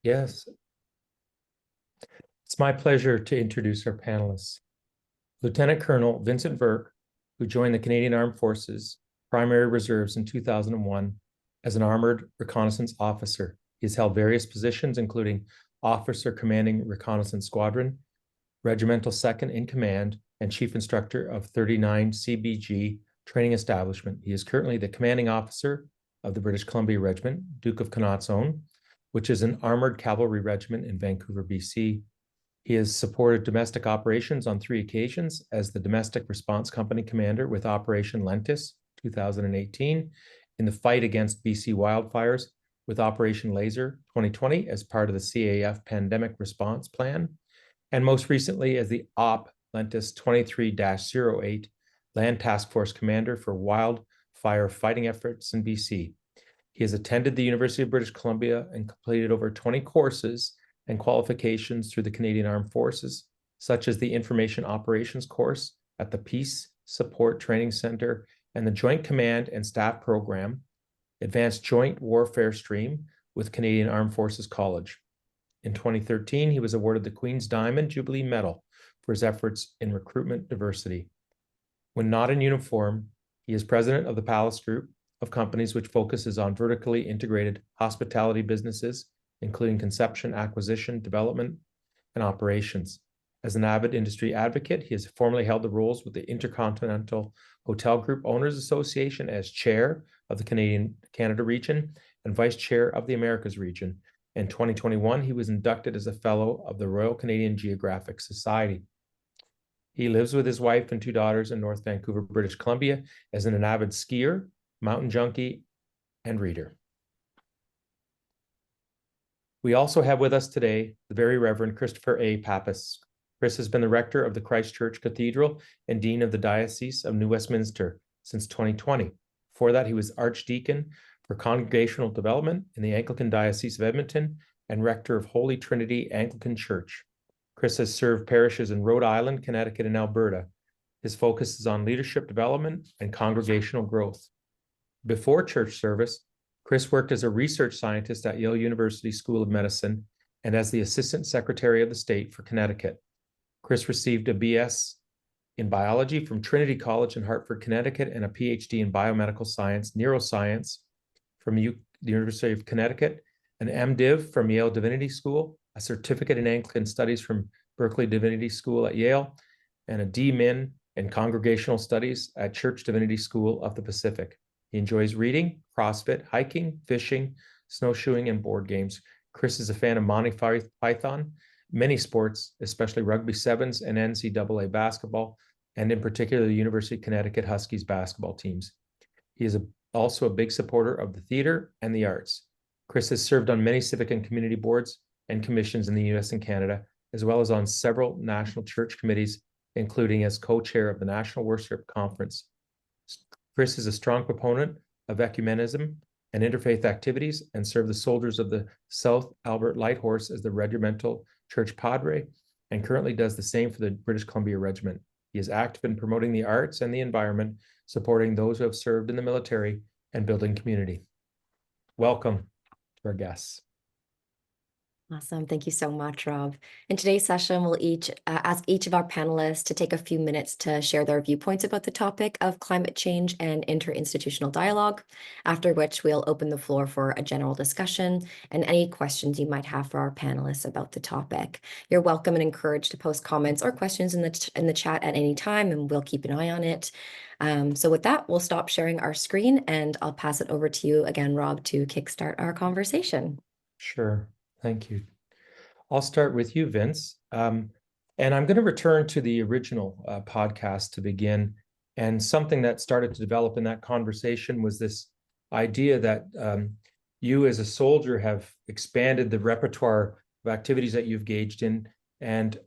Yes, it's my pleasure to introduce our panelists. Lieutenant Colonel Vincent Virk, who joined the Canadian Armed Forces Primary Reserves in 2001 as an armored reconnaissance officer. He has held various positions, including Officer Commanding Reconnaissance Squadron, Regimental Second in Command, and Chief Instructor of 39 CBG Training Establishment. He is currently the Commanding Officer of the British Columbia Regiment, Duke of Connaught's Own, which is an armored cavalry regiment in Vancouver, BC. He has supported domestic operations on 3 occasions as the Domestic Response Company Commander with Operation Lentis 2018, in the fight against BC wildfires with Operation Laser 2020 as part of the CAF Pandemic Response Plan, and most recently as the Op Lentis 23-08 Land Task Force Commander for wildfire fighting efforts in BC. He has attended the University of British Columbia and completed over 20 courses and qualifications through the Canadian Armed Forces, such as the Information Operations course at the Peace Support Training Center and the Joint Command and Staff Program, Advanced Joint Warfare Stream with Canadian Armed Forces College. In 2013, he was awarded the Queen's Diamond Jubilee Medal for his efforts in recruitment diversity. When not in uniform, he is president of the Pappas Group of companies, which focuses on vertically integrated hospitality businesses, including conception, acquisition, development, and operations. As an avid industry advocate, he has formerly held the roles with the Intercontinental Hotel Group Owners Association as chair of the Canada region and vice chair of the Americas region. In 2021, he was inducted as a fellow of the Royal Canadian Geographic Society. He lives with his wife and 2 daughters in North Vancouver, British Columbia, as an avid skier, mountain junkie, and reader. We also have with us today the Very Reverend Christopher A. Pappas. Chris has been the rector of the Christ Church Cathedral and dean of the Diocese of New Westminster since 2020. Before that, he was archdeacon for congregational development in the Anglican Diocese of Edmonton and rector of Holy Trinity Anglican Church. Chris has served parishes in Rhode Island, Connecticut, and Alberta. His focus is on leadership development and congregational growth. Before church service, Chris worked as a research scientist at Yale University School of Medicine and as the Assistant Secretary of the State for Connecticut. Chris received a BS in biology from Trinity College in Hartford, Connecticut, and a PhD in biomedical science, neuroscience from the University of Connecticut, an MDiv from Yale Divinity School, a certificate in Anglican Studies from Berkeley Divinity School at Yale, and a DMin in Congregational Studies at Church Divinity School of the Pacific. He enjoys reading, CrossFit, hiking, fishing, snowshoeing, and board games. Chris is a fan of Monty Python, many sports, especially rugby sevens and NCAA basketball, and in particular, the University of Connecticut Huskies basketball teams. He is also a big supporter of the theater and the arts. Chris has served on many civic and community boards and commissions in the US and Canada, as well as on several national church committees, including as co-chair of the National Worship Conference. Chris is a strong proponent of ecumenism and interfaith activities and served the soldiers of the South Albert Light Horse as the regimental church padre and currently does the same for the British Columbia Regiment. He is active in promoting the arts and the environment, supporting those who have served in the military and building community. Welcome to our guests. Awesome. Thank you so much, Rob. In today's session, we'll ask each of our panelists to take a few minutes to share their viewpoints about the topic of climate change and interinstitutional dialogue, after which we'll open the floor for a general discussion and any questions you might have for our panelists about the topic. You're welcome and encouraged to post comments or questions in the chat at any time, and we'll keep an eye on it. So with that, we'll stop sharing our screen, and I'll pass it over to you again, Rob, to kickstart our conversation. Sure. Thank you. I'll start with you, Vince. And I'm going to return to the original podcast to begin. And something that started to develop in that conversation was this idea that you as a soldier have expanded the repertoire of activities that you've engaged in. And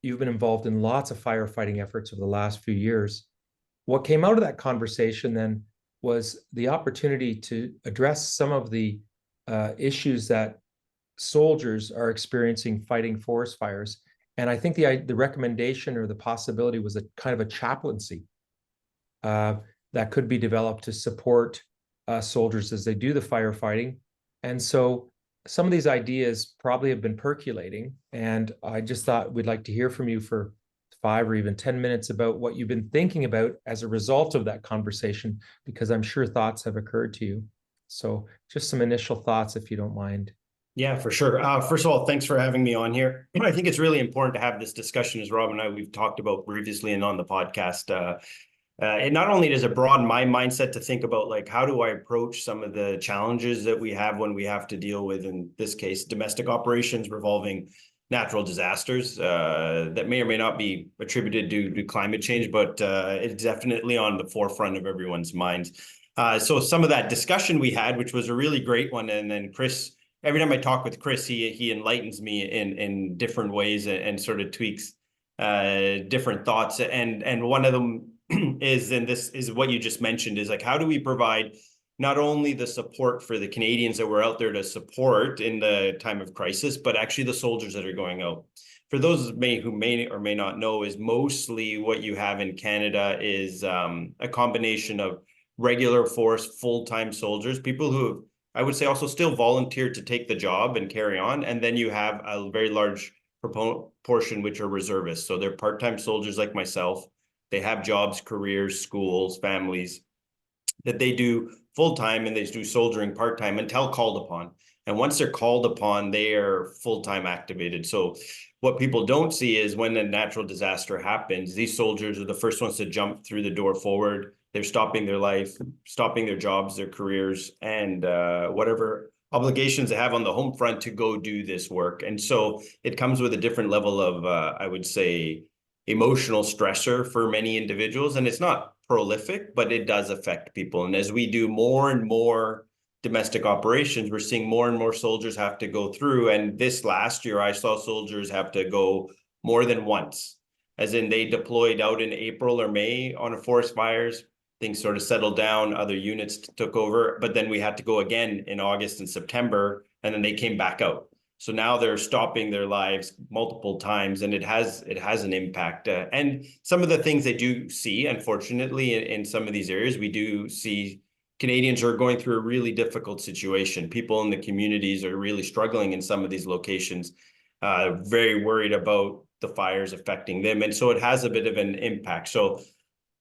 you've been involved in lots of firefighting efforts over the last few years. What came out of that conversation then was the opportunity to address some of the issues that soldiers are experiencing fighting forest fires. And I think the recommendation or the possibility was a kind of a chaplaincy that could be developed to support soldiers as they do the firefighting. And so some of these ideas probably have been percolating, and I just thought we'd like to hear from you for 5 or even 10 minutes about what you've been thinking about as a result of that conversation, because I'm sure thoughts have occurred to you. So just some initial thoughts, if you don't mind. Yeah, for sure. First of all, thanks for having me on here. I think it's really important to have this discussion, as Rob and I, we've talked about previously and on the podcast. It not only does it broaden my mindset to think about, like, how do I approach some of the challenges that we have when we have to deal with, in this case, domestic operations revolving natural disasters that may or may not be attributed to climate change, but it's definitely on the forefront of everyone's minds. So some of that discussion we had, which was a really great one, and then Chris, every time I talk with Chris, he enlightens me in different ways and sort of tweaks different thoughts. And one of them is, and this is what you just mentioned, is like, how do we provide not only the support for the Canadians that we're out there to support in the time of crisis, but actually the soldiers that are going out. For those who may or may not know, is mostly what you have in Canada is a combination of regular force, full-time soldiers, people who have, I would say, also still volunteered to take the job and carry on. And then you have a very large portion which are reservists. So they're part-time soldiers like myself. They have jobs, careers, schools, families that they do full-time, and they do soldiering part-time until called upon. And once they're called upon, they are full-time activated. So what people don't see is when a natural disaster happens, these soldiers are the first ones to jump through the door forward. They're stopping their life, stopping their jobs, their careers, and whatever obligations they have on the home front to go do this work. And so it comes with a different level of, I would say, emotional stressor for many individuals. And it's not prolific, but it does affect people. And as we do more and more domestic operations, we're seeing more and more soldiers have to go through. And this last year, I saw soldiers have to go more than once, as in they deployed out in April or May on a forest fires. Things sort of settled down, other units took over, but then we had to go again in August and September, and then they came back out. So now they're stopping their lives multiple times, and it has an impact. And some of the things they do see, unfortunately, in some of these areas, we do see Canadians are going through a really difficult situation. People in the communities are really struggling in some of these locations, very worried about the fires affecting them. And so it has a bit of an impact.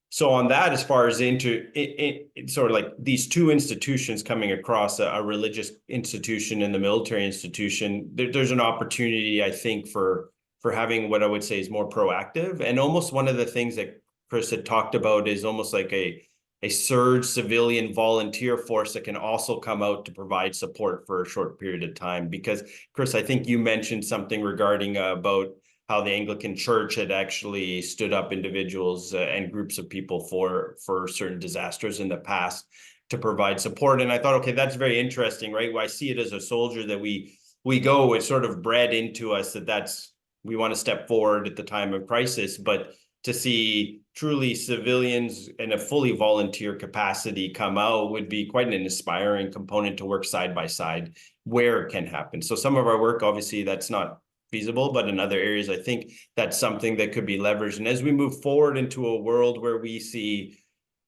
So on that, as far as sort of like these two institutions coming across, a religious institution and the military institution, there's an opportunity, I think, for having what I would say is more proactive. And almost one of the things that Chris had talked about is almost like a surge civilian volunteer force that can also come out to provide support for a short period of time. Because Chris, I think you mentioned something regarding about how the Anglican Church had actually stood up individuals and groups of people for certain disasters in the past to provide support. And I thought, okay, that's very interesting, right? Well, I see it as a soldier that we go, it's sort of bred into us that's we want to step forward at the time of crisis, but to see truly civilians in a fully volunteer capacity come out would be quite an inspiring component to work side by side where it can happen. So some of our work, obviously, that's not feasible, but in other areas, I think that's something that could be leveraged. And as we move forward into a world where we see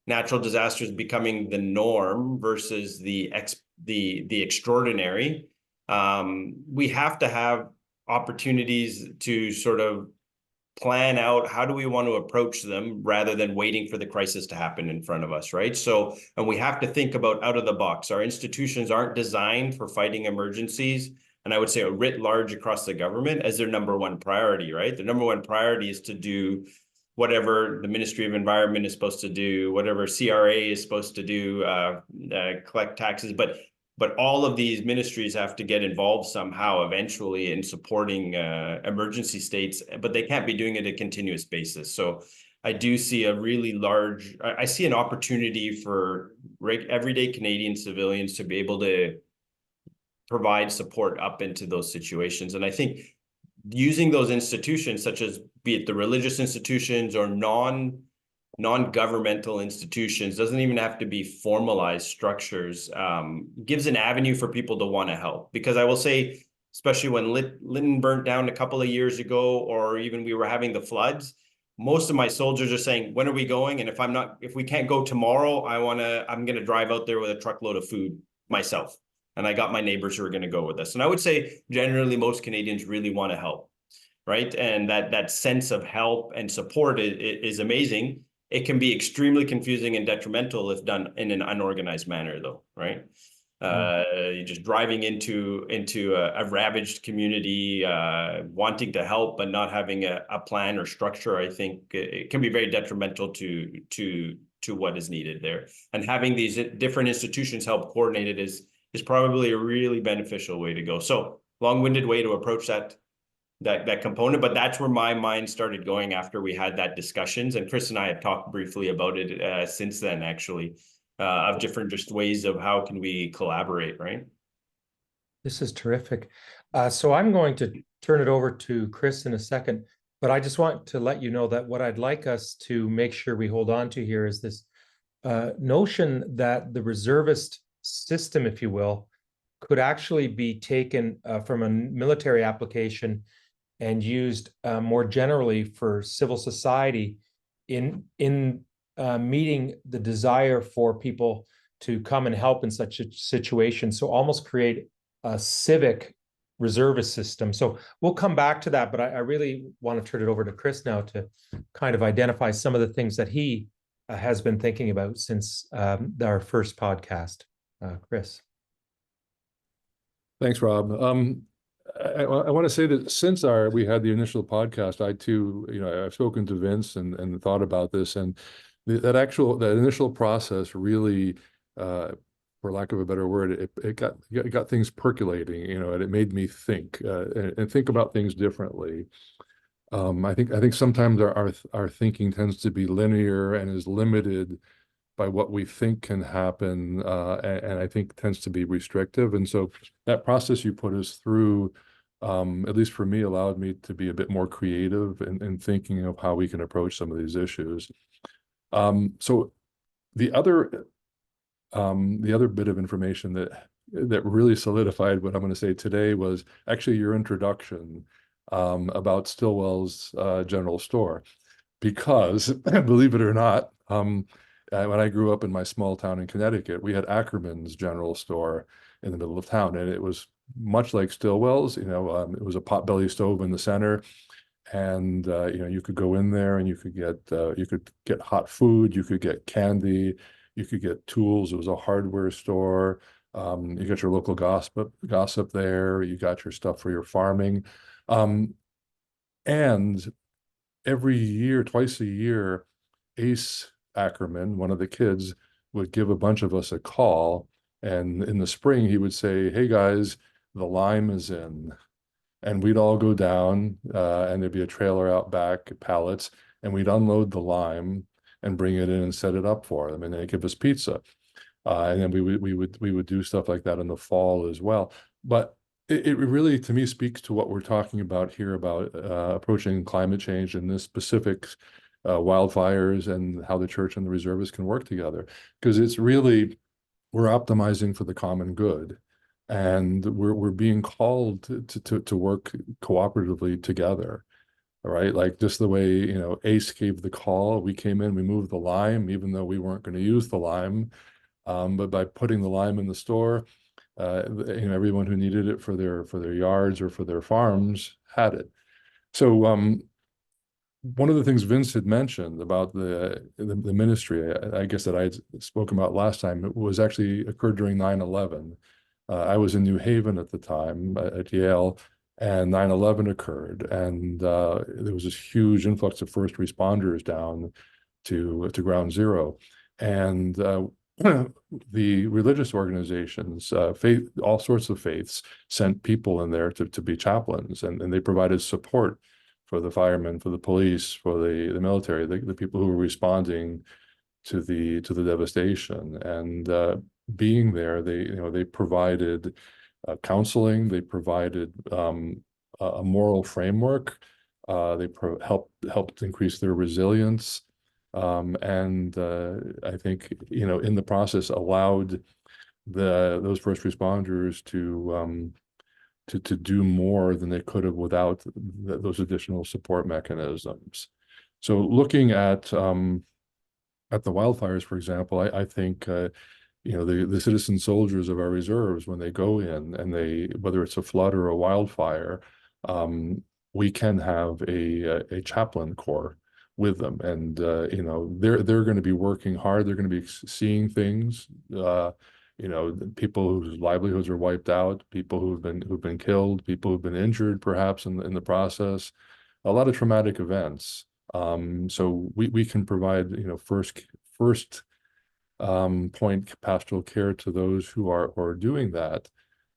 natural disasters becoming the norm versus the extraordinary, we have to have opportunities to sort of plan out how do we want to approach them rather than waiting for the crisis to happen in front of us, right? So, and we have to think about out of the box. Our institutions aren't designed for fighting emergencies, and I would say a writ large across the government, as their number one priority, right? The number one priority is to do whatever the Ministry of Environment is supposed to do, whatever CRA is supposed to do, collect taxes. But all of these ministries have to get involved somehow eventually in supporting emergency states, but they can't be doing it on a continuous basis. So I do see I see an opportunity for everyday Canadian civilians to be able to provide support up into those situations. And I think using those institutions, such as be it the religious institutions or non-governmental institutions, doesn't even have to be formalized structures, gives an avenue for people to want to help. Because I will say, especially when Lytton burnt down a couple of years ago, or even we were having the floods, most of my soldiers are saying, when are we going? And if we can't go tomorrow, I'm going to drive out there with a truckload of food myself. And I got my neighbors who are going to go with us. And I would say generally most Canadians really want to help, right? And that sense of help and support is amazing. It can be extremely confusing and detrimental if done in an unorganized manner, though, right? You're just driving into a ravaged community, wanting to help but not having a plan or structure. I think it can be very detrimental to what is needed there. And having these different institutions help coordinate it is probably a really beneficial way to go. So long-winded way to approach that component, but that's where my mind started going after we had that discussions. And Chris and I have talked briefly about it since then, actually, of different just ways of how can we collaborate, right? This is terrific. So I'm going to turn it over to Chris in a second, but I just want to let you know that what I'd like us to make sure we hold on to here is this notion that the reservist system, if you will, could actually be taken from a military application and used more generally for civil society in meeting the desire for people to come and help in such a situation. So almost create a civic reservist system. So we'll come back to that, but I really want to turn it over to Chris now to kind of identify some of the things that he has been thinking about since our first podcast. Chris. Thanks, Rob. I want to say that since we had the initial podcast, I too, I've spoken to Vince and thought about this, and that initial process really, for lack of a better word, it got things percolating, and it made me think and think about things differently. I think sometimes our thinking tends to be linear and is limited by what we think can happen, and I think tends to be restrictive. And so that process you put us through, at least for me, allowed me to be a bit more creative in thinking of how we can approach some of these issues. So the other bit of information that really solidified what I'm going to say today was actually your introduction about Stillwell's General Store, because believe it or not, when I grew up in my small town in Connecticut, we had Ackerman's General Store in the middle of town, and it was much like Stillwell's. It was a potbelly stove in the center, and you could go in there and you could get hot food, you could get candy, you could get tools. It was a hardware store. You got your local gossip there. You got your stuff for your farming, and every year, twice a year, Ace Ackerman, one of the kids, would give a bunch of us a call, and in the spring he would say, "Hey guys, the lime is in," and we'd all go down, and there'd be a trailer out back, pallets, and we'd unload the lime and bring it in and set it up for them, and they'd give us pizza, and then we would do stuff like that in the fall as well. But it really, to me, speaks to what we're talking about here about approaching climate change and this specific wildfires, and how the church and the reservists can work together, because it's really, we're optimizing for the common good, and we're being called to work cooperatively together. All right, like just the way Ace gave the call, we came in, we moved the lime, even though we weren't going to use the lime, but by putting the lime in the store, everyone who needed it for their yards or for their farms had it. So one of the things Vince had mentioned about the ministry, I guess that I had spoken about last time, it was actually occurred during 9/11. I was in New Haven at the time at Yale, and 9/11 occurred, and there was this huge influx of first responders down to Ground Zero, and the religious organizations, all sorts of faiths, sent people in there to be chaplains, and they provided support for the firemen, for the police, for the military, the people who were responding to the devastation. And being there, they provided counseling, they provided a moral framework, they helped increase their resilience, and I think in the process allowed those first responders to do more than they could have without those additional support mechanisms. So looking at the wildfires, for example, I think the citizen soldiers of our reserves, when they go in and whether it's a flood or a wildfire, we can have a chaplain corps with them, and they're going to be working hard. They're going to be seeing things. People whose livelihoods are wiped out, people who've been killed, people who've been injured, perhaps in the process. A lot of traumatic events. So we can provide first point pastoral care to those who are doing that.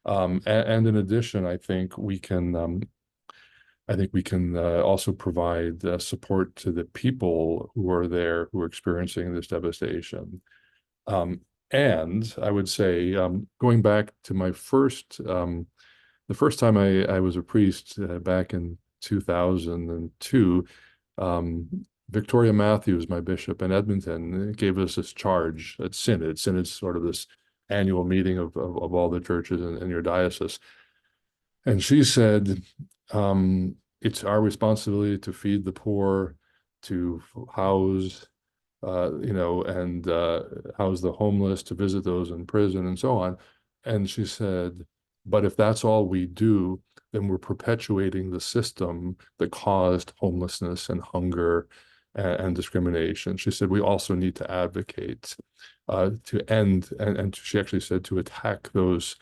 And in addition, I think we can also provide support to the people who are there, who are experiencing this devastation. And I would say, going back to the first time I was a priest back in 2002, Victoria Matthews, my bishop in Edmonton, gave us this charge at Synod. Synod's sort of this annual meeting of all the churches in your diocese. And she said, it's our responsibility to feed the poor, to house, and house the homeless, to visit those in prison and so on. And she said, but if that's all we do, then we're perpetuating the system that caused homelessness and hunger and discrimination. She said, we also need to advocate to end, and she actually said to attack those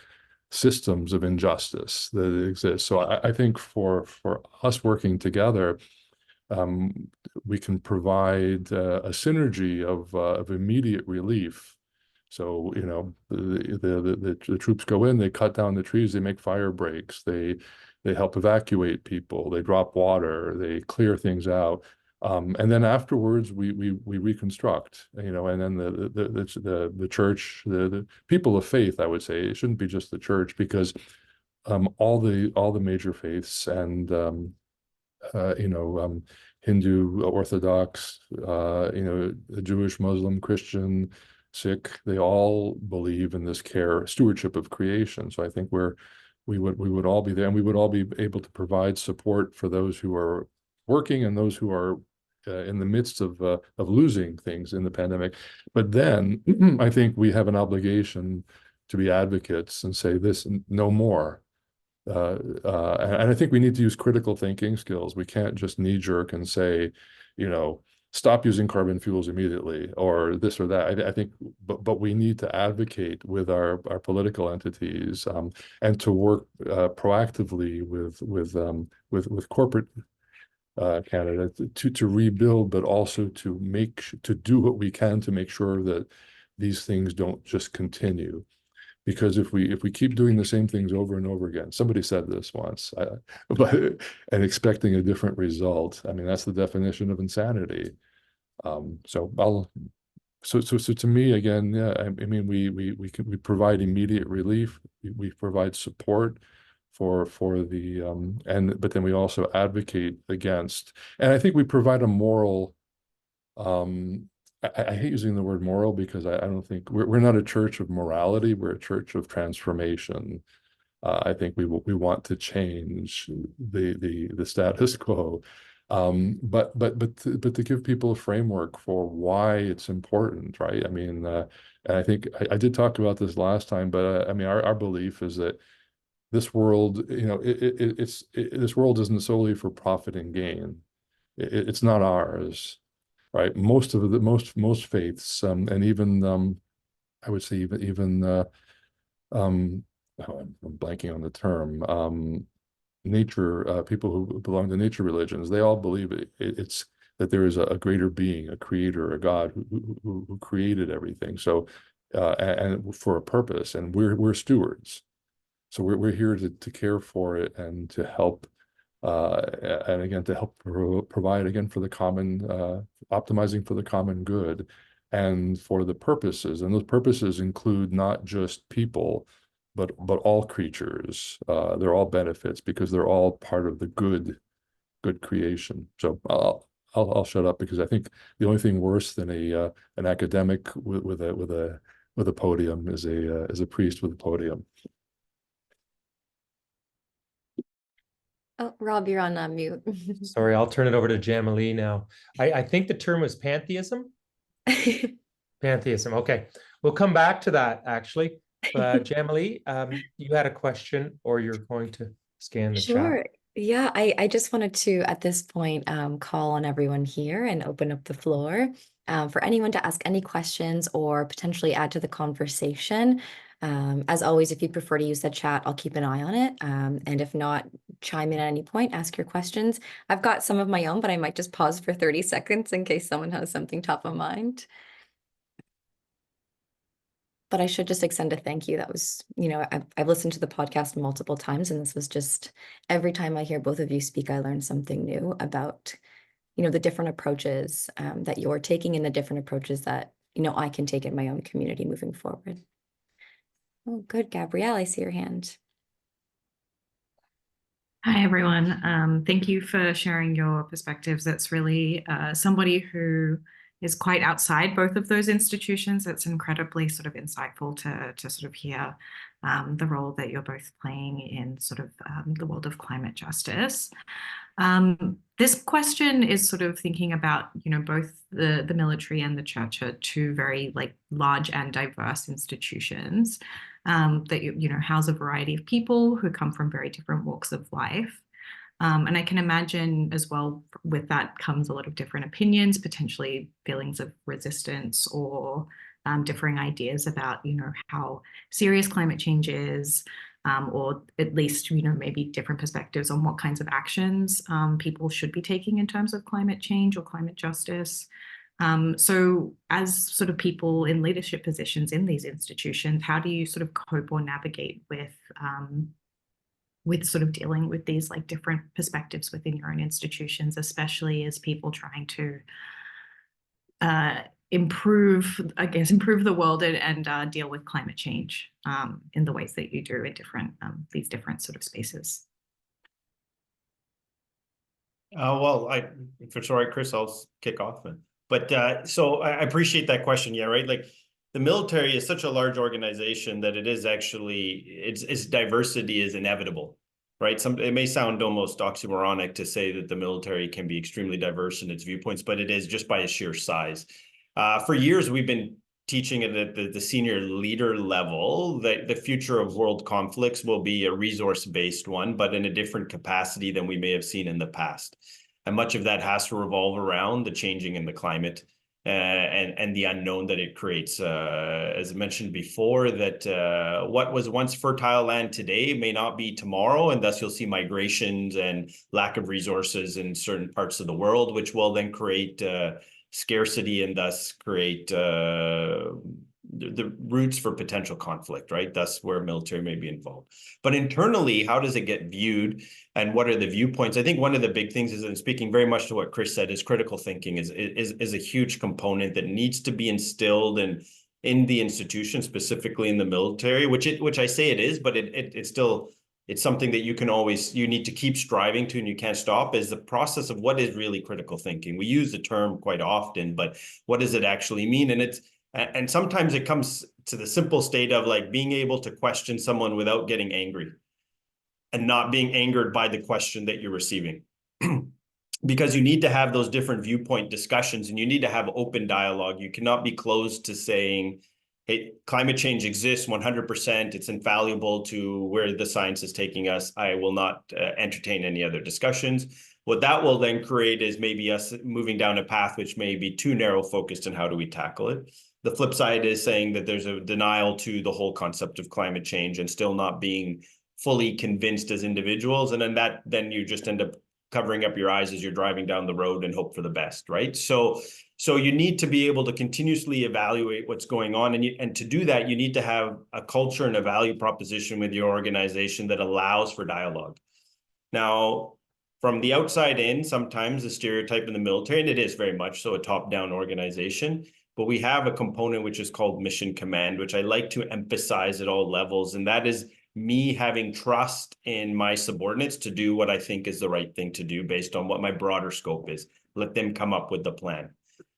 systems of injustice that exist. So I think for us working together, we can provide a synergy of immediate relief. So the troops go in, they cut down the trees, they make fire breaks, they help evacuate people, they drop water, they clear things out, and then afterwards we reconstruct. And then the church, the people of faith, I would say, it shouldn't be just the church, because all the major faiths and Hindu, Orthodox, Jewish, Muslim, Christian, Sikh, they all believe in this stewardship of creation. So I think we would all be there, and we would all be able to provide support for those who are working and those who are in the midst of losing things in the pandemic. But then I think we have an obligation to be advocates and say this no more. And I think we need to use critical thinking skills. We can't just knee jerk and say, stop using carbon fuels immediately, or this or that. I think, but we need to advocate with our political entities, and to work proactively with corporate Canada to rebuild, but also to do what we can to make sure that these things don't just continue. Because if we keep doing the same things over and over again, somebody said this once, and expecting a different result, I mean, that's the definition of insanity. So to me, again, yeah, I mean, we provide immediate relief, we provide support for the but then we also advocate against, and I think we provide a moral. I hate using the word moral, because I don't think we're not a church of morality. We're a church of transformation. I think we want to change the status quo, but to give people a framework for why it's important, right? I mean, and I think I did talk about this last time, but I mean, our belief is that this world, this world isn't solely for profit and gain. It's not ours. Right, most faiths, and even I would say even I'm blanking on the term, nature, people who belong to nature religions, they all believe it's that there is a greater being, a creator, a God who created everything. So and for a purpose, and we're stewards. So we're here to care for it and to help. And again, to help provide again for the common, optimizing for the common good, and for the purposes. And those purposes include not just people, but all creatures. They're all benefits, because they're all part of the good creation. So I'll shut up, because I think the only thing worse than an academic with a podium is a priest with a podium. Oh, Rob, you're on mute. Sorry, I'll turn it over to Jamalee now. I think the term was pantheism. Pantheism. Okay. We'll come back to that actually. Jamily, you had a question or you're going to scan the chat. Sure. Yeah, I just wanted to, at this point, call on everyone here and open up the floor for anyone to ask any questions or potentially add to the conversation. As always, if you prefer to use the chat, I'll keep an eye on it. And if not, chime in at any point, ask your questions. I've got some of my own, but I might just pause for 30 seconds in case someone has something top of mind. But I should just extend a thank you. That was, I've listened to the podcast multiple times, and this was just every time I hear both of you speak, I learn something new about, the different approaches that you're taking and the different approaches that, I can take in my own community moving forward. Oh, good. Gabrielle, I see your hand. Hi, everyone. Thank you for sharing your perspectives. That's really somebody who is quite outside both of those institutions. It's incredibly sort of insightful to sort of hear the role that you're both playing in sort of the world of climate justice. This question is sort of thinking about, both the military and the church are two very large and diverse institutions that, house a variety of people who come from very different walks of life. And I can imagine as well with that comes a lot of different opinions, potentially feelings of resistance or differing ideas about, how serious climate change is, or at least, maybe different perspectives on what kinds of actions people should be taking in terms of climate change or climate justice. So as sort of people in leadership positions in these institutions, how do you sort of cope or navigate with sort of dealing with these different perspectives within your own institutions, especially as people trying to improve the world and deal with climate change in the ways that you do in these different sort of spaces? Well, if it's all right, Chris, I'll kick off then. But so I appreciate that question. Yeah, right. The military is such a large organization that it is actually its diversity is inevitable, right? It may sound almost oxymoronic to say that the military can be extremely diverse in its viewpoints, but it is just by its sheer size. For years, we've been teaching at the senior leader level that the future of world conflicts will be a resource-based one, but in a different capacity than we may have seen in the past. And much of that has to revolve around the changing in the climate and the unknown that it creates. As I mentioned before, that what was once fertile land today may not be tomorrow, and thus you'll see migrations and lack of resources in certain parts of the world, which will then create scarcity and thus create the roots for potential conflict, right? Thus where military may be involved. But internally, how does it get viewed and what are the viewpoints? I think one of the big things is, and speaking very much to what Chris said, is critical thinking is a huge component that needs to be instilled in the institution, specifically in the military, which I say it is, but it's still, it's something that you need to keep striving to, and you can't stop, is the process of what is really critical thinking. We use the term quite often, but what does it actually mean? And sometimes it comes to the simple state of being able to question someone without getting angry and not being angered by the question that you're receiving. Because you need to have those different viewpoint discussions and you need to have open dialogue. You cannot be closed to saying, hey, climate change exists 100%. It's infallible to where the science is taking us. I will not entertain any other discussions. What that will then create is maybe us moving down a path which may be too narrow focused on how do we tackle it. The flip side is saying that there's a denial to the whole concept of climate change and still not being fully convinced as individuals. And then you just end up covering up your eyes as you're driving down the road and hope for the best, right? So you need to be able to continuously evaluate what's going on. And to do that, you need to have a culture and a value proposition with your organization that allows for dialogue. Now, from the outside in, sometimes the stereotype in the military, and it is very much so a top-down organization, but we have a component which is called mission command, which I like to emphasize at all levels. And that is me having trust in my subordinates to do what I think is the right thing to do based on what my broader scope is. Let them come up with the plan,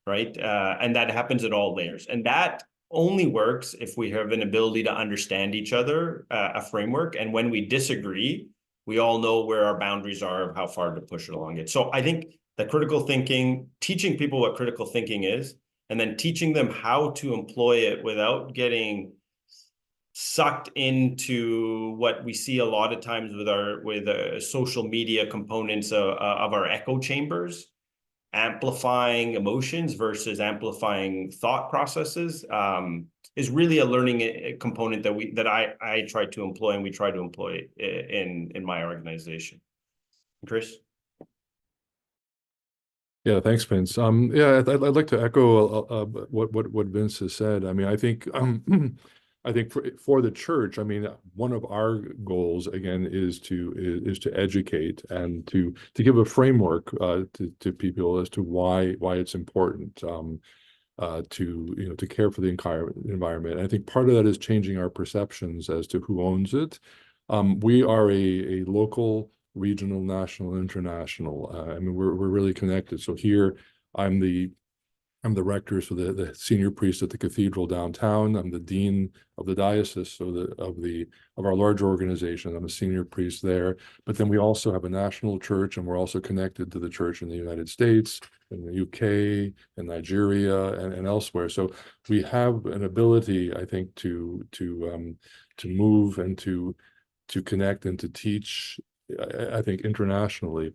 right? And that happens at all layers. And that only works if we have an ability to understand each other, a framework. And when we disagree, we all know where our boundaries are of how far to push it along it. So I think the critical thinking, teaching people what critical thinking is and then teaching them how to employ it without getting sucked into what we see a lot of times with social media components of our echo chambers, amplifying emotions versus amplifying thought processes, is really a learning component that I try to employ, and we try to employ in my organization. Chris? Yeah, thanks, Vince. Yeah, I'd like to echo what Vince has said. I mean, I think I think for the church, I mean, one of our goals again is to educate and to give a framework to people as to why it's important to care for the environment. And I think part of that is changing our perceptions as to who owns it. We are a local, regional, national, international. I mean, we're really connected. So here, I'm the rector, so the senior priest at the cathedral downtown. I'm the dean of the diocese, so of our large organization. I'm a senior priest there. But then we also have a national church, and we're also connected to the church in the United States, in the UK, in Nigeria, and elsewhere. So we have an ability, I think, to move and to connect and to teach, I think, internationally.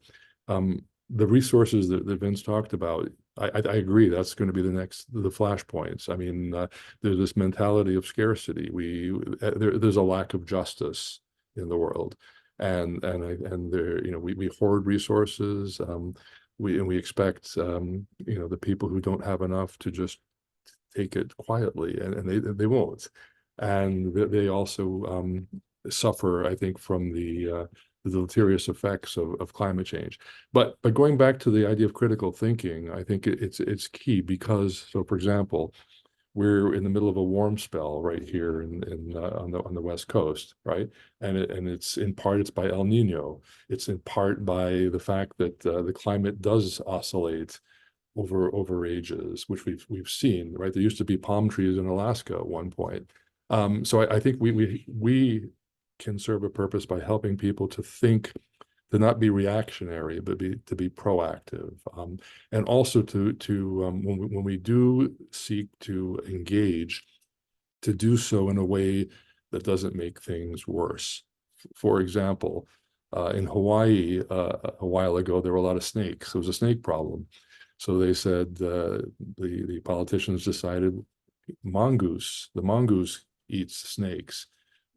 The resources that Vince talked about, I agree, that's going to be the flashpoints. I mean, there's this mentality of scarcity. There's a lack of justice in the world, and there, we hoard resources. We expect the people who don't have enough to just take it quietly, and they won't, and they also suffer, I think, from the deleterious effects of climate change. But going back to the idea of critical thinking, I think it's key because, so for example, we're in the middle of a warm spell right here on the West Coast, right? And it's in part it's by El Nino. It's in part by the fact that the climate does oscillate over ages, which we've seen, right? There used to be palm trees in Alaska at one point. So I think we can serve a purpose by helping people to think, to not be reactionary, but to be proactive, and also when we do seek to engage, to do so in a way that doesn't make things worse. For example, in Hawaii a while ago, there were a lot of snakes. There was a snake problem, so they said the politicians decided the mongoose eats snakes.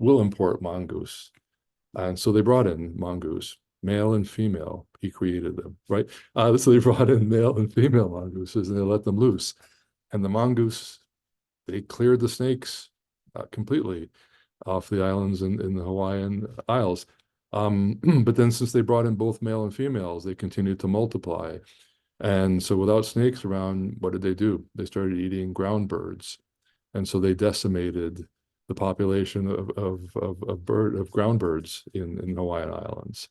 We'll import mongoose. And so they brought in mongoose, male and female. He created them, right? So they brought in male and female mongooses, and they let them loose. And the mongoose, they cleared the snakes completely off the islands in the Hawaiian Isles. But then since they brought in both male and females, they continued to multiply. And so without snakes around, what did they do? They started eating ground birds. And so they decimated the population of ground birds in Hawaiian Islands.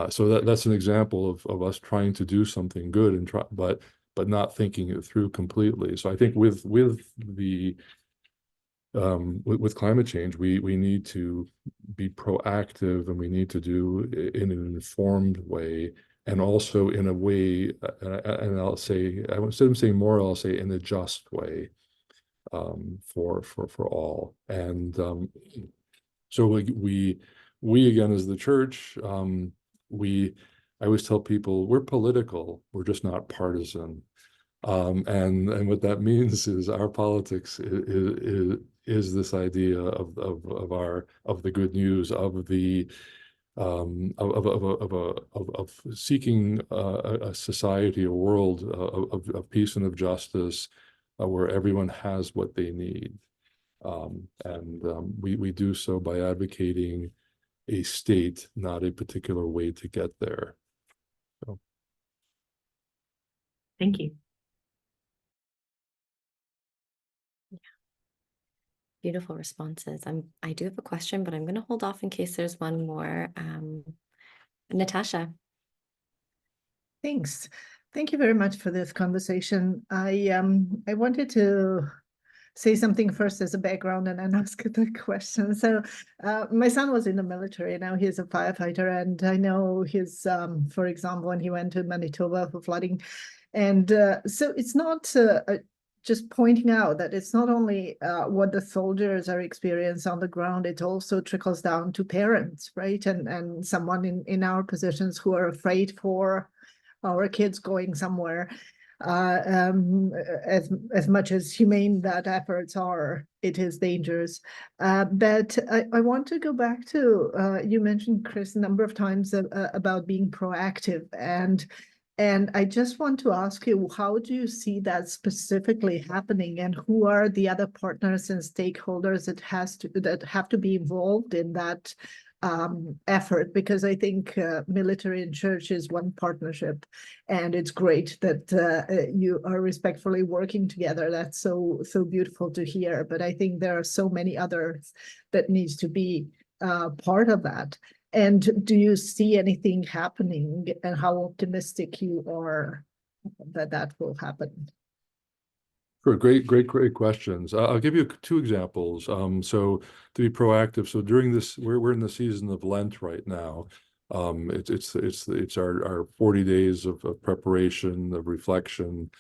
So that's an example of us trying to do something good and but not thinking it through completely. So I think with climate change, we need to be proactive, and we need to do it in an informed way, and also in a way, and I'll say, instead of saying more, I'll say in a just way. For all. And so we again, as the church, I always tell people we're political, we're just not partisan. And what that means is our politics is this idea of the good news, of the of seeking a society, a world of peace and of justice, where everyone has what they need. We do so by advocating a state, not a particular way to get there. So. Thank you. Yeah. Beautiful responses. I do have a question, but I'm going to hold off in case there's one more. Natasha. Thanks. Thank you very much for this conversation. I wanted to say something first as a background and then ask the question. So my son was in the military. Now he's a firefighter, and I know his, for example, when he went to Manitoba for flooding. And so it's not just pointing out that it's not only what the soldiers are experiencing on the ground, it also trickles down to parents, right? And someone in our positions who are afraid for our kids going somewhere. As much as humane that efforts are, it is dangerous. But I want to go back to, you mentioned, Chris, a number of times about being proactive. And I just want to ask you, how do you see that specifically happening, and who are the other partners and stakeholders that have to be involved in that effort? Because I think military and church is one partnership, and it's great that you are respectfully working together. That's so beautiful to hear. But I think there are so many others that needs to be part of that. And do you see anything happening, and how optimistic you are that will happen? Sure, great questions. I'll give you two examples. So to be proactive, so during this, we're in the season of Lent right now. It's our 40 days of preparation, of reflection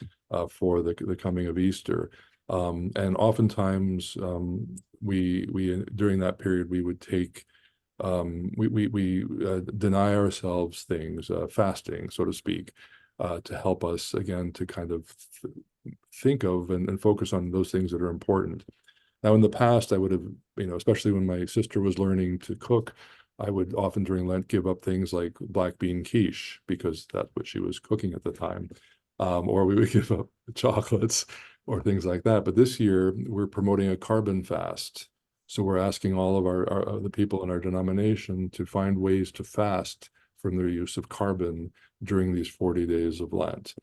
for the coming of Easter. And oftentimes we during that period we would take we deny ourselves things, fasting, so to speak, to help us again to kind of think of and focus on those things that are important. Now, in the past, I would have, especially when my sister was learning to cook, I would often during Lent give up things like black bean quiche because that's what she was cooking at the time. Or we would give up chocolates or things like that. But this year, we're promoting a carbon fast. So we're asking all of the people in our denomination to find ways to fast from their use of carbon during these 40 days of Lent.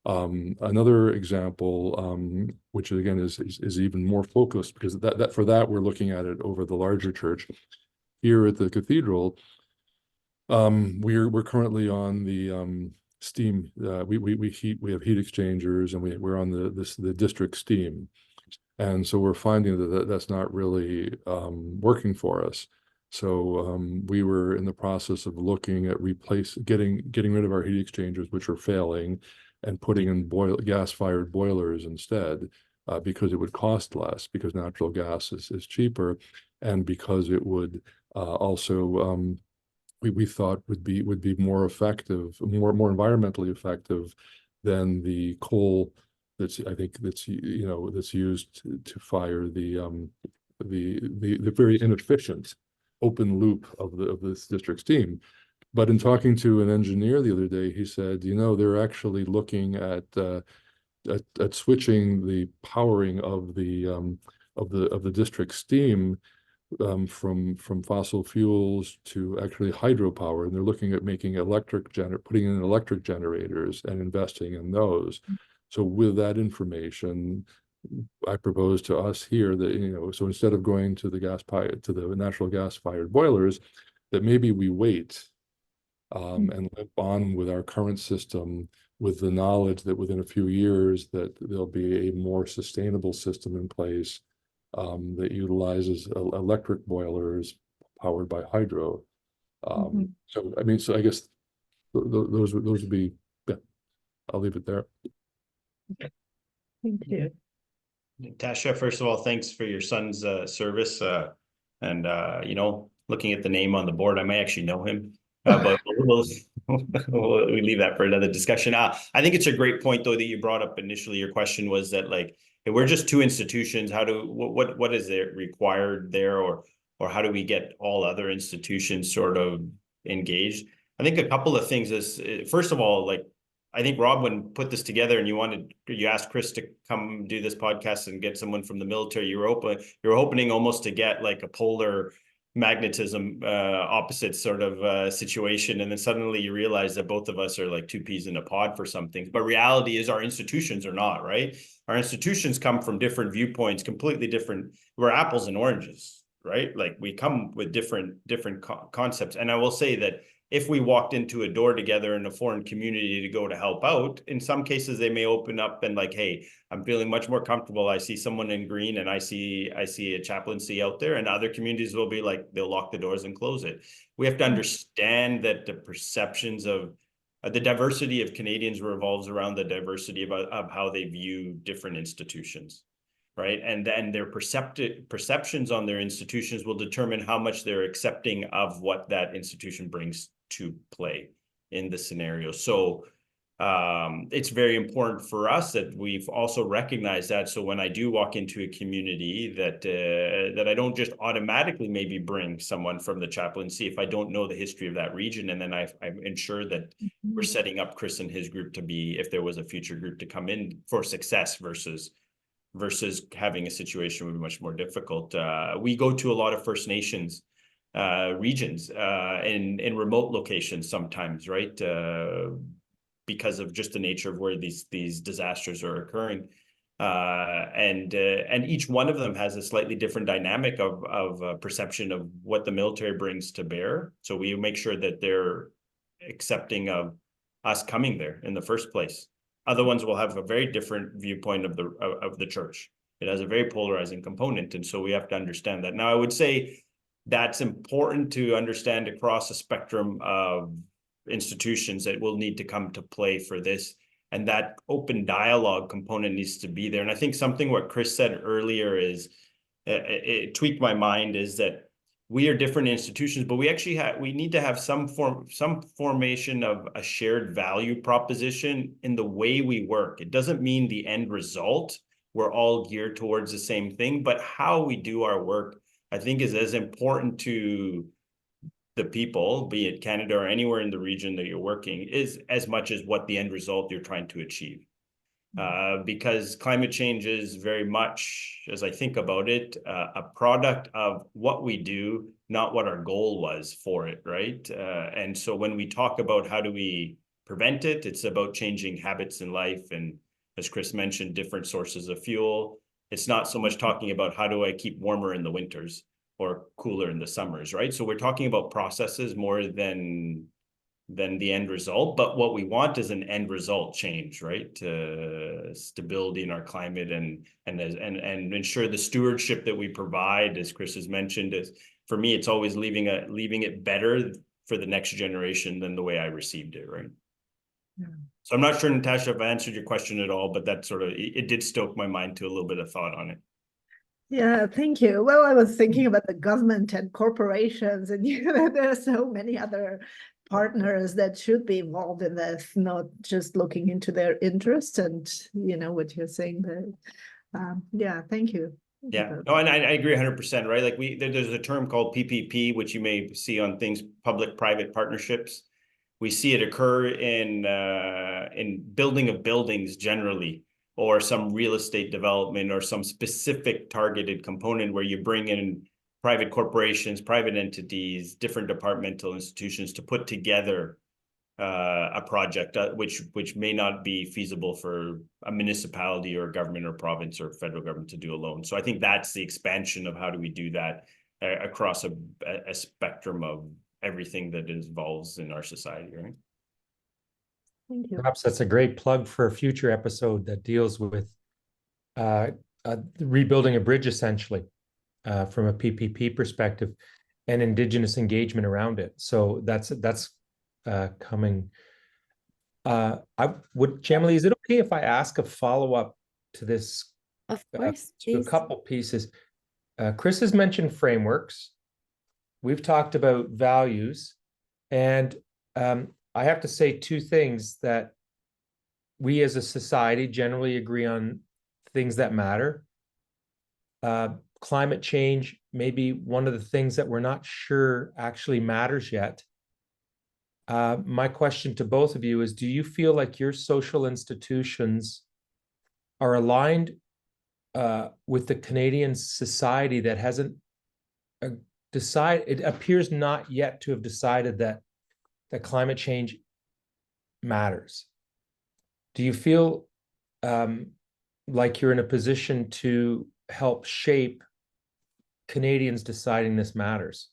Another example, which again is even more focused, because for that we're looking at it over the larger church. Here at the cathedral, we're currently on the steam. We have heat exchangers, and we're on the district steam. And so we're finding that that's not really working for us. So we were in the process of looking at getting rid of our heat exchangers, which are failing, and putting in gas-fired boilers instead, because it would cost less, because natural gas is cheaper, and because it would also we thought would be more effective, more environmentally effective than the coal that's used to fire the very inefficient open loop of this district steam. But in talking to an engineer the other day, he said, they're actually looking at switching the powering of the district steam from fossil fuels to actually hydropower, and they're looking at putting in electric generators and investing in those. So with that information, I propose to us here that, so instead of going to the natural gas fired boilers, that maybe we wait and live on with our current system, with the knowledge that within a few years that there'll be a more sustainable system in place that utilizes electric boilers powered by hydro. So I guess those would be. Yeah, I'll leave it there. Thank you. Natasha, first of all, thanks for your son's service. And looking at the name on the board, I may actually know him. But we'll leave that for another discussion. I think it's a great point, though, that you brought up initially. Your question was that, like, if we're just two institutions, what is there required there, or how do we get all other institutions sort of engaged? I think a couple of things is, first of all, like, I think Rob, when put this together and you asked Chris to come do this podcast and get someone from the military, you're opening almost to get like a polar magnetism opposite sort of situation, and then suddenly you realize that both of us are like two peas in a pod for some things. But reality is our institutions are not, right? Our institutions come from different viewpoints, completely different. We're apples and oranges, right? Like we come with different concepts. And I will say that if we walked into a door together in a foreign community to go to help out, in some cases they may open up and like, hey, I'm feeling much more comfortable. I see someone in green and I see a chaplaincy out there, and other communities will be like, they'll lock the doors and close it. We have to understand that the perceptions of the diversity of Canadians revolves around the diversity of how they view different institutions, right? And then their perceptions on their institutions will determine how much they're accepting of what that institution brings to play in the scenario. So it's very important for us that we've also recognized that. So when I do walk into a community, that I don't just automatically maybe bring someone from the chaplaincy if I don't know the history of that region, and then I ensure that we're setting up Chris and his group to be, if there was a future group to come in, for success versus having a situation would be much more difficult. We go to a lot of First Nations regions in remote locations sometimes, right? Because of just the nature of where these disasters are occurring. And each one of them has a slightly different dynamic of perception of what the military brings to bear. So we make sure that they're accepting of us coming there in the first place. Other ones will have a very different viewpoint of the church. It has a very polarizing component, and so we have to understand that. Now, I would say that's important to understand across a spectrum of institutions that will need to come to play for this, and that open dialogue component needs to be there. And I think something what Chris said earlier is it tweaked my mind, is that we are different institutions, but we need to have some formation of a shared value proposition in the way we work. It doesn't mean the end result, we're all geared towards the same thing, but how we do our work, I think, is as important to the people, be it Canada or anywhere in the region that you're working, is as much as what the end result you're trying to achieve. Because climate change is very much, as I think about it, a product of what we do, not what our goal was for it, right? And so when we talk about how do we prevent it, it's about changing habits in life. And as Chris mentioned, different sources of fuel. It's not so much talking about how do I keep warmer in the winters or cooler in the summers, right? So we're talking about processes more than the end result, but what we want is an end result change, right? Stability in our climate and ensure the stewardship that we provide, as Chris has mentioned, is, for me, it's always leaving it better for the next generation than the way I received it, right? Yeah. So I'm not sure, Natasha, if I answered your question at all, but that sort of, it did stoke my mind to a little bit of thought on it. Yeah, thank you. Well, I was thinking about the government and corporations, and there are so many other partners that should be involved in this, not just looking into their interest. And what you're saying there. Yeah, thank you. Yeah, no, and I agree 100%, right? Like there's a term called PPP, which you may see on things, public-private partnerships. We see it occur in building of buildings generally, or some real estate development, or some specific targeted component where you bring in private corporations, private entities, different departmental institutions to put together a project which may not be feasible for a municipality or a government or province or federal government to do alone. So I think that's the expansion of how do we do that across a spectrum of everything that involves in our society, right? Thank you. Perhaps that's a great plug for a future episode that deals with rebuilding a bridge, essentially, from a PPP perspective, and Indigenous engagement around it. So that's coming. Jamily, is it okay if I ask a follow-up to this? Of course, To a please. couple pieces. Chris has mentioned frameworks. We've talked about values, and I have to say two things that we as a society generally agree on things that matter. Climate change may be one of the things that we're not sure actually matters yet. My question to both of you is, do you feel like your social institutions are aligned with the Canadian society that hasn't decided, it appears not yet to have decided that climate change matters? Do you feel like you're in a position to help shape Canadians deciding this matters?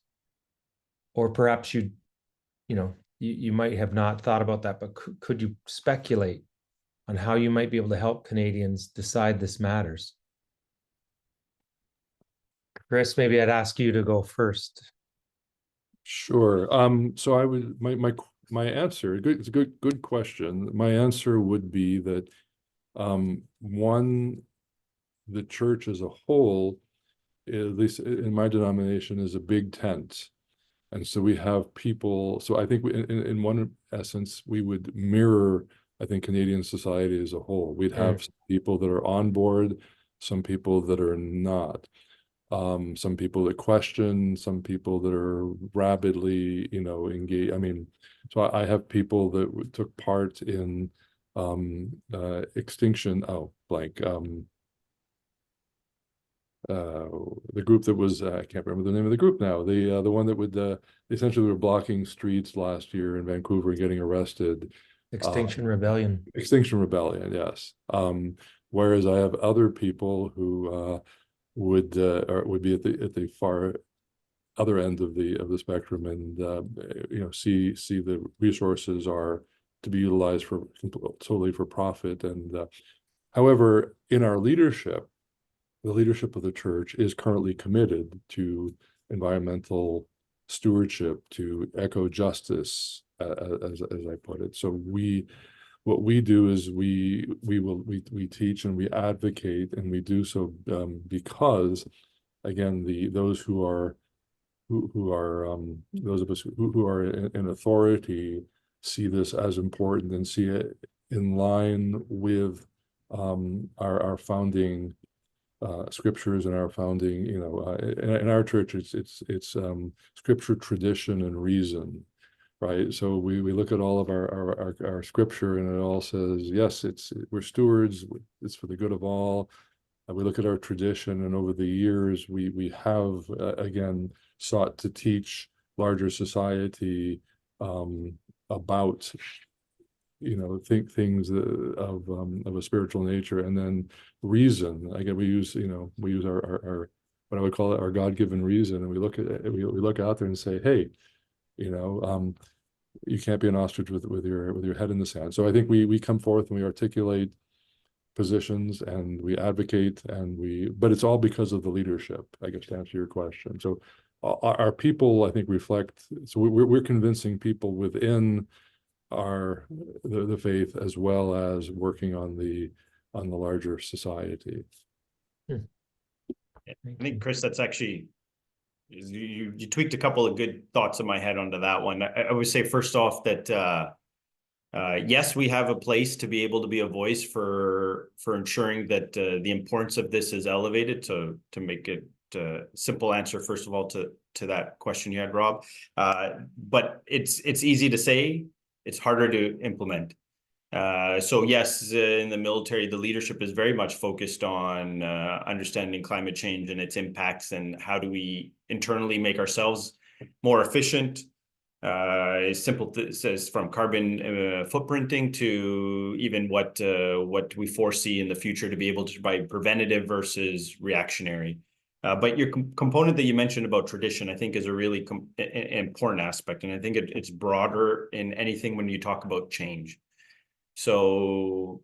Or perhaps you might have not thought about that, but could you speculate on how you might be able to help Canadians decide this matters? Chris, maybe I'd ask you to go first. Sure. So I would, my answer, it's a good question. My answer would be that one, the church as a whole, at least in my denomination, is a big tent. And so we have people, so I think in one essence, we would mirror, I think, Canadian society as a whole. We'd have some people that are on board, some people that are not, some people that question, some people that are rabidly, engaged. I mean, so I have people that took part in extinction, the group that was, I can't remember the name of the group now, the one that would essentially were blocking streets last year in Vancouver and getting arrested. Extinction Rebellion. Extinction Rebellion, yes. Whereas I have other people who would be at the far other end of the spectrum, and see the resources are to be utilized for solely for profit. And however, in our leadership, the leadership of the church is currently committed to environmental stewardship, to eco-justice, as I put it. So what we do is we teach and we advocate, and we do so because, again, those of us who are in authority see this as important and see it in line with our founding scriptures and our founding, in our church, it's scripture, tradition, and reason, right? So we look at all of our scripture, and it all says, yes, we're stewards, it's for the good of all. And we look at our tradition, and over the years, we have again sought to teach larger society about things of a spiritual nature, and then reason. Again, we use our what I would call it, our God-given reason, and we look at it, we look out there and say, hey, you can't be an ostrich with your head in the sand. So I think we come forth and we articulate positions, and we advocate, but it's all because of the leadership, I guess, to answer your question. So our people, I think, reflect. So we're convincing people within the faith, as well as working on the larger society. I think, Chris, that's actually, you tweaked a couple of good thoughts in my head onto that one. I would say, first off, that yes, we have a place to be able to be a voice for ensuring that the importance of this is elevated. To make it simple answer, first of all, to that question you had, Rob, but it's easy to say, it's harder to implement. So yes, in the military, the leadership is very much focused on understanding climate change and its impacts, and how do we internally make ourselves more efficient. Simple says, from carbon footprinting to even what we foresee in the future to be able to provide preventative versus reactionary. But your component that you mentioned about tradition, I think, is a really important aspect. And I think it's broader in anything when you talk about change. So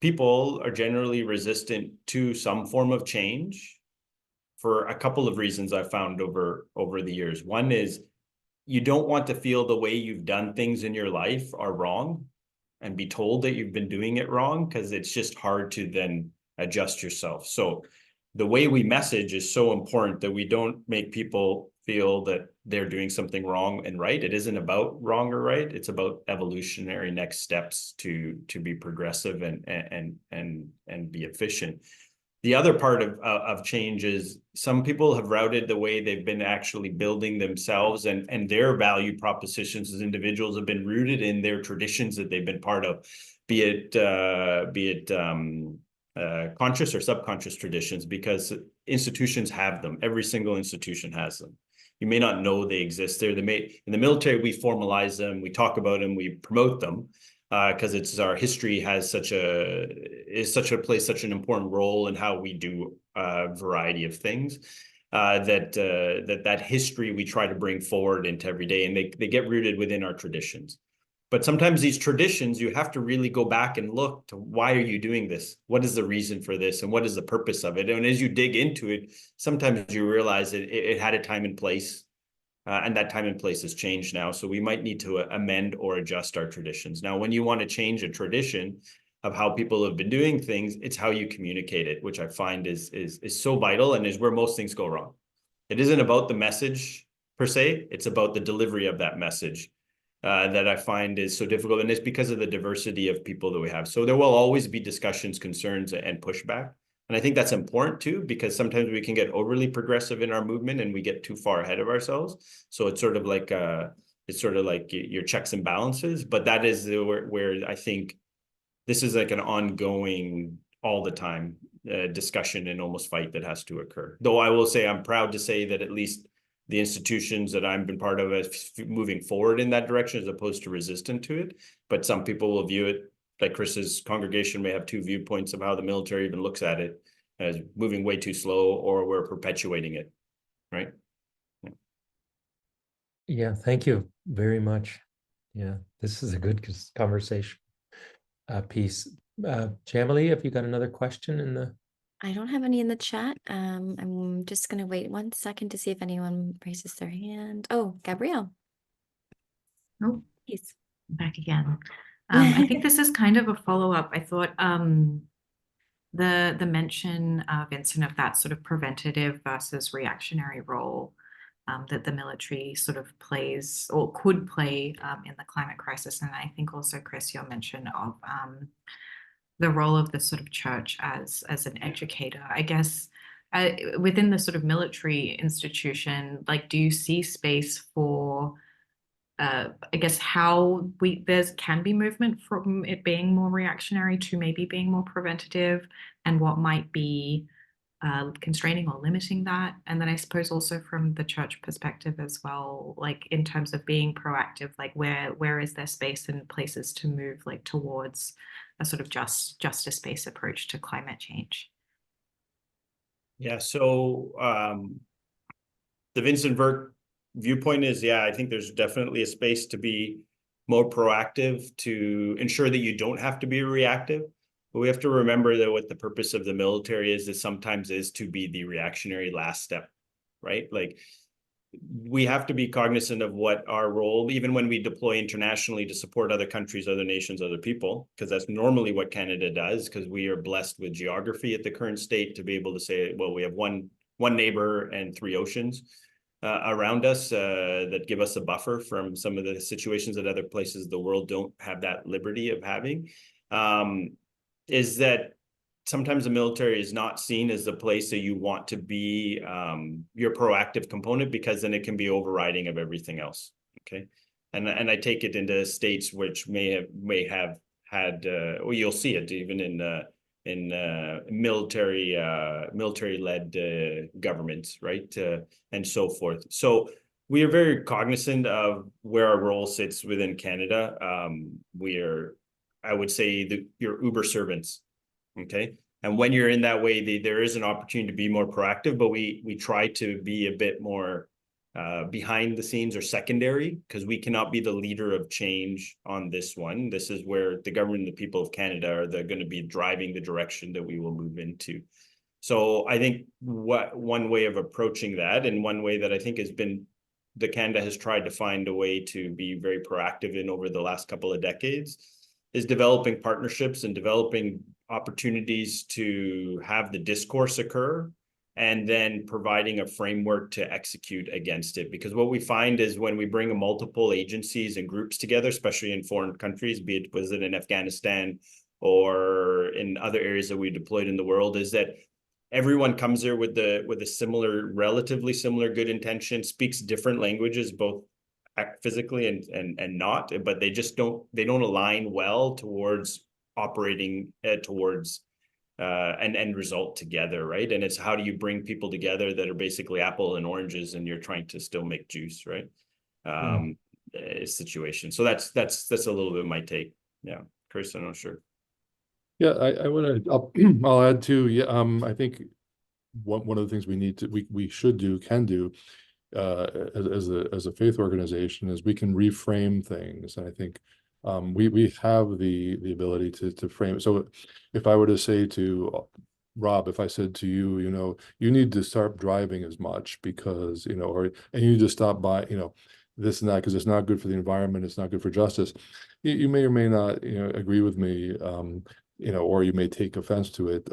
people are generally resistant to some form of change for a couple of reasons I've found over the years. One is, you don't want to feel the way you've done things in your life are wrong and be told that you've been doing it wrong, because it's just hard to then adjust yourself. So the way we message is so important, that we don't make people feel that they're doing something wrong and right. It isn't about wrong or right. It's about evolutionary next steps to be progressive and be efficient. The other part of change is, some people have routed the way they've been actually building themselves, and their value propositions as individuals have been rooted in their traditions that they've been part of, be it conscious or subconscious traditions, because institutions have them. Every single institution has them. You may not know they exist there. In the military, we formalize them, we talk about them, we promote them, because it's our history plays such an important role in how we do a variety of things. That history we try to bring forward into every day, and they get rooted within our traditions. But sometimes these traditions, you have to really go back and look to, why are you doing this? What is the reason for this? And what is the purpose of it? And as you dig into it, sometimes you realize it had a time and place. And that time and place has changed now. So we might need to amend or adjust our traditions. Now, when you want to change a tradition of how people have been doing things, it's how you communicate it, which I find is so vital and is where most things go wrong. It isn't about the message per se, it's about the delivery of that message that I find is so difficult. And it's because of the diversity of people that we have. So there will always be discussions, concerns, and pushback. And I think that's important too, because sometimes we can get overly progressive in our movement and we get too far ahead of ourselves. So it's sort of like your checks and balances, but that is where I think this is like an ongoing, all the time discussion and almost fight that has to occur. Though I will say, I'm proud to say that at least the institutions that I've been part of is moving forward in that direction as opposed to resistant to it. But some people will view it, like Chris's congregation may have two viewpoints of how the military even looks at it, as moving way too slow, or we're perpetuating it, right? Yeah, thank you very much. Yeah, this is a good conversation piece. Jamily, have you got another question in the? I don't have any in the chat. I'm just gonna wait 1 second to see if anyone raises their hand. Oh, Gabrielle. Oh, Please. back again. I think this is kind of a follow-up. I thought the mention, Vincent, of that sort of preventative versus reactionary role that the military sort of plays or could play in the climate crisis. And I think also, Chris, your mention of the role of the sort of church as an educator. I guess within the sort of military institution, like, do you see space for I guess how there can be movement from it being more reactionary to maybe being more preventative, and what might be constraining or limiting that? And then I suppose also from the church perspective as well, like in terms of being proactive, like where is there space and places to move like towards a sort of justice-based approach to climate change? Yeah, so the Vincent Virk viewpoint is, yeah, I think there's definitely a space to be more proactive to ensure that you don't have to be reactive. But we have to remember that what the purpose of the military is sometimes is to be the reactionary last step, right? Like, we have to be cognizant of what our role, even when we deploy internationally to support other countries, other nations, other people, because that's normally what Canada does, because we are blessed with geography at the current state to be able to say, well, we have one neighbor and 3 oceans around us that give us a buffer from some of the situations that other places of the world don't have that liberty of having. Is that sometimes the military is not seen as the place that you want to be your proactive component, because then it can be overriding of everything else. Okay, and I take it into states which may have had, well, you'll see it even in military-led governments, right, and so forth. So we are very cognizant of where our role sits within Canada. We are, I would say, your Uber servants. Okay. And when you're in that way, there is an opportunity to be more proactive, but we try to be a bit more behind the scenes or secondary, because we cannot be the leader of change on this one. This is where the government and the people of Canada are going to be driving the direction that we will move into. So I think one way of approaching that, and one way that I think has been, Canada has tried to find a way to be very proactive in over the last couple of decades, is developing partnerships and developing opportunities to have the discourse occur, and then providing a framework to execute against it. Because what we find is when we bring multiple agencies and groups together, especially in foreign countries, be it was it in Afghanistan or in other areas that we deployed in the world, is that everyone comes there with a similar, relatively similar good intention, speaks different languages, both physically and not, but they don't align well towards operating towards an end result together, right? And it's how do you bring people together that are basically apple and oranges, and you're trying to still make juice, right? Situation. So that's a little bit of my take. Yeah, Chris, I'm not sure. Yeah, I want to. I'll add to. Yeah, I think one of the things we should do, can do, as a faith organization, is we can reframe things. And I think we have the ability to frame it. So if I were to say to Rob, if I said to you, you need to start driving as much because, and you need to stop by, this and that, because it's not good for the environment, it's not good for justice. You may or may not, agree with me, or you may take offense to it,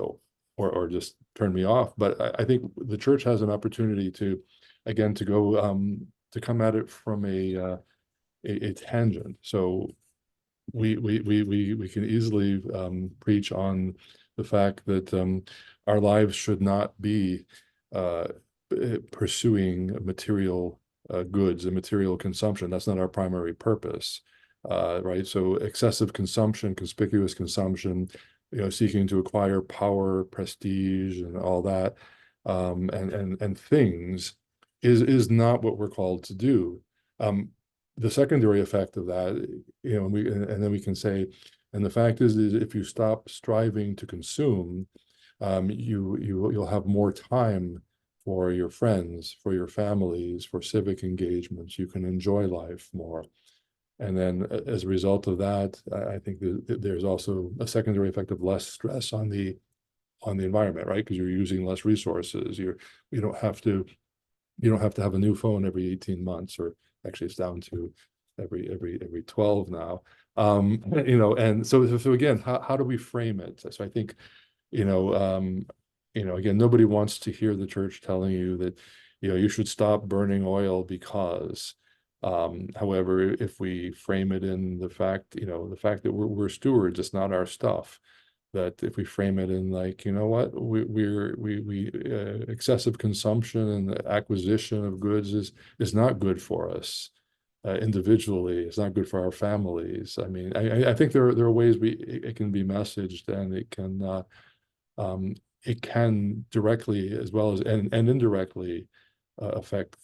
or just turn me off. But I think the church has an opportunity to, again, to go, to come at it from a tangent. So we can easily preach on the fact that our lives should not be pursuing material goods and material consumption. That's not our primary purpose, right? So excessive consumption, conspicuous consumption, seeking to acquire power, prestige, and all that, and things is not what we're called to do. The secondary effect of that, and then we can say, and the fact is if you stop striving to consume, you'll have more time for your friends, for your families, for civic engagements. You can enjoy life more. And then as a result of that, I think that there's also a secondary effect of less stress on the environment, right? Because you're using less resources. You don't have to have a new phone every 18 months, or actually it's down to every 12 now. And so again, how do we frame it? So I think, again, nobody wants to hear the church telling you that, you should stop burning oil because, however, if we frame it in the fact that we're stewards, it's not our stuff. That if we frame it in like, what, we excessive consumption and acquisition of goods is not good for us individually. It's not good for our families. I mean, I think there are ways it can be messaged, and it can directly as well as and indirectly affect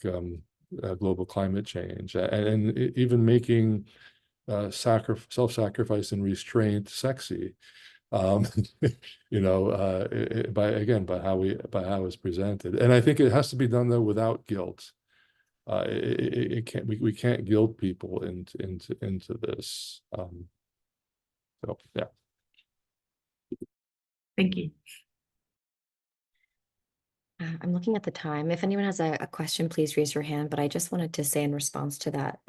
global climate change, and even making self-sacrifice and restraint sexy. By how it's presented. And I think it has to be done though without guilt. We can't guilt people into this. So yeah. Thank you. I'm looking at the time. If anyone has a question, please raise your hand. But I just wanted to say in response to that,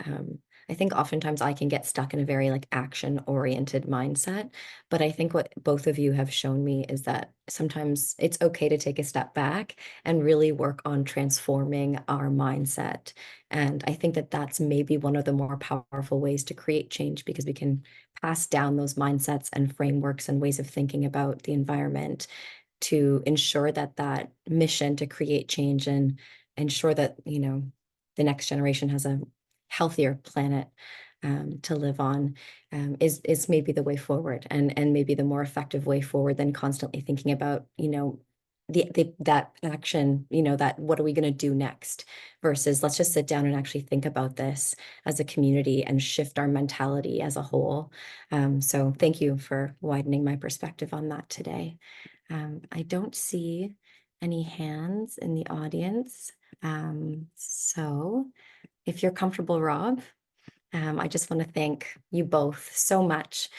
I think oftentimes I can get stuck in a very action-oriented mindset. But I think what both of you have shown me is that sometimes it's okay to take a step back and really work on transforming our mindset. And I think that that's maybe one of the more powerful ways to create change, because we can pass down those mindsets and frameworks and ways of thinking about the environment to ensure that that mission to create change and ensure that, the next generation has a healthier planet to live on is maybe the way forward, and maybe the more effective way forward than constantly thinking about, that action, that what are we going to do next, versus let's just sit down and actually think about this as a community and shift our mentality as a whole. So thank you for widening my perspective on that today. I don't see any hands in the audience. So if you're comfortable, Rob, I just want to thank you both so much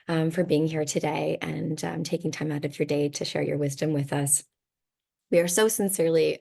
for being here today and taking time out of your day to share your wisdom with us. We are so sincerely,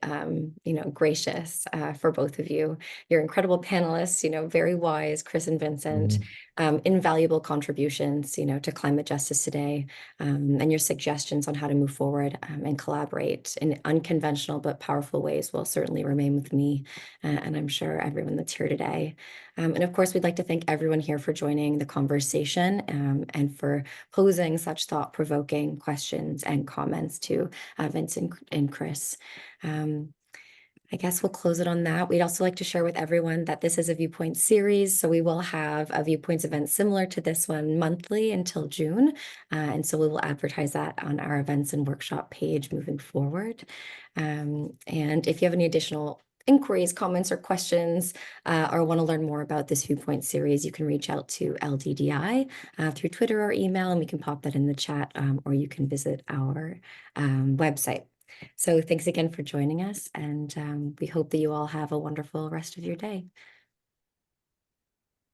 gracious for both of you. You're incredible panelists, very wise, Chris and Vincent, invaluable contributions, to climate justice today, and your suggestions on how to move forward and collaborate in unconventional but powerful ways will certainly remain with me, and I'm sure everyone that's here today. And of course, we'd like to thank everyone here for joining the conversation and for posing such thought-provoking questions and comments to Vincent and Chris. I guess we'll close it on that. We'd also like to share with everyone that this is a Viewpoint series, so we will have a Viewpoints event similar to this one monthly until June, and so we will advertise that on our events and workshop page moving forward. And if you have any additional inquiries, comments, or questions, or want to learn more about this Viewpoint series, you can reach out to LDDI through Twitter or email, and we can pop that in the chat, or you can visit our website. So thanks again for joining us, and we hope that you all have a wonderful rest of your day.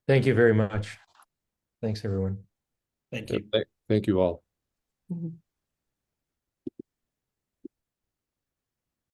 Thank you very much. Thanks, everyone. Thank you. Thank you all. Mhm.